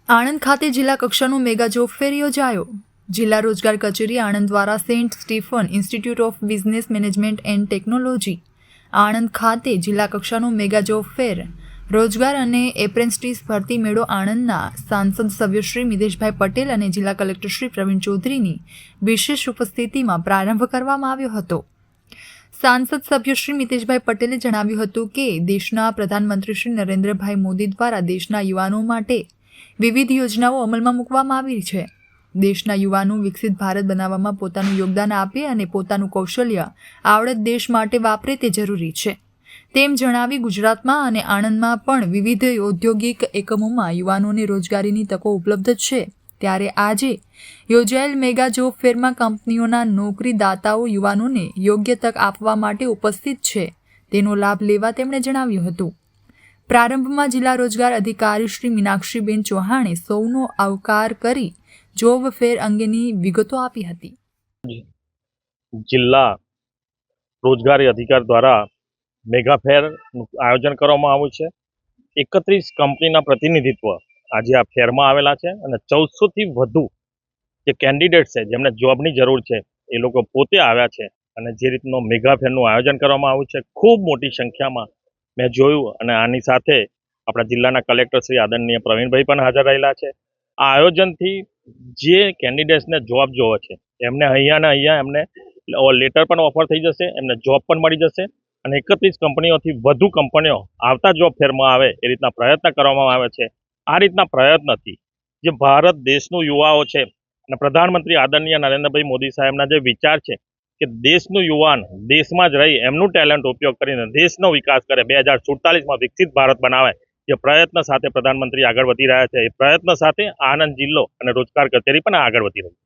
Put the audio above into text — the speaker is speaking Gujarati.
આણંદ ખાતે જિલ્લા કક્ષાનો મેગા જોબ ફેર યોજાયો। જિલ્લા રોજગાર કચેરી આણંદ દ્વારા Saint Stephen Institute of Business Management and Technology Anand ખાતે જિલ્લા કક્ષાનો મેગા જોબ ફેર રોજગાર અને એપ્રેન્ટિસ ભરતી મેળો આણંદના સાંસદ સભ્ય શ્રી મિતેશભાઈ પટેલ અને જિલ્લા કલેક્ટર શ્રી પ્રવીણ ચૌધરીની વિશેષ ઉપસ્થિતિમાં પ્રારંભ કરવામાં આવ્યો હતો। સાંસદ સભ્ય શ્રી મિતેશભાઈ પટેલે જણાવ્યું હતું કે દેશના પ્રધાનમંત્રી શ્રી નરેન્દ્રભાઈ મોદી દ્વારા દેશના યુવાનો માટે વિવિધ યોજનાઓ અમલમાં મૂકવામાં આવી છે। દેશના યુવાનો વિકસિત ભારત બનાવવામાં પોતાનું યોગદાન આપે અને પોતાનું કૌશલ્ય આવડત દેશ માટે વાપરે તે જરૂરી છે તેમ જણાવી ગુજરાતમાં અને આણંદમાં પણ વિવિધ ઔદ્યોગિક એકમોમાં યુવાનોને રોજગારીની તકો ઉપલબ્ધ છે। ત્યારે આજે યોજાયેલ મેગા જોબ ફેરમાં કંપનીઓના નોકરીદાતાઓ યુવાનોને યોગ્ય તક આપવા માટે ઉપસ્થિત છે તેનો લાભ લેવા તેમણે જણાવ્યું હતું। પ્રારંભમાં જિલ્લા રોજગાર અધિકારી શ્રી મીનાક્ષીબેન ચૌહાણે સૌનો આવકાર કરી જોબ ફેર અંગેની વિગતો આપી હતી। જિલ્લા રોજગારી અધિકારી દ્વારા મેગા ફેરનું આયોજન કરવામાં આવ્યું છે। 31 કંપનીના પ્રતિનિધિત્વ આજે આ ફેરમાં આવેલા છે અને 1400થી વધુ જે કેન્ડિડેટ છે જેમને જોબની જરૂર છે એ લોકો પોતે આવ્યા છે અને જે રીતનો મેગા ફેરનું આયોજન કરવામાં આવ્યું છે ખૂબ મોટી સંખ્યામાં મેં જોયું અને આની સાથે આપણા જિલ્લાના કલેક્ટર શ્રી આદરણીય પ્રવીણભાઈ પણ હાજર રહેલા છે। આ આયોજનથી જે કેન્ડિડેટ્સને જોબ જોવે છે એમને અહીંયા ને અહીંયા એમને લેટર પણ ઓફર થઈ જશે, એમને જોબ પણ મળી જશે અને 31 કંપનીઓથી વધુ કંપનીઓ આવતા જોબ ફેરમાં આવે એ રીતના પ્રયત્ન કરવામાં આવે છે। આ રીતના પ્રયત્નથી જે ભારત દેશનું યુવાઓ છે અને પ્રધાનમંત્રી આદરણીય નરેન્દ્રભાઈ મોદી સાહેબના જે વિચાર છે કે દેશનું યુવાન દેશમાં જ રહી એમનું ટેલેન્ટ ઉપયોગ કરીને દેશનો વિકાસ કરે, 2047માં વિકસિત ભારત બનાવે, જે પ્રયત્ન સાથે પ્રધાનમંત્રી આગળ વધી રહ્યા છે એ પ્રયત્ન સાથે આણંદ જિલ્લો અને રોજગાર કચેરી પણ આગળ વધી રહી છે।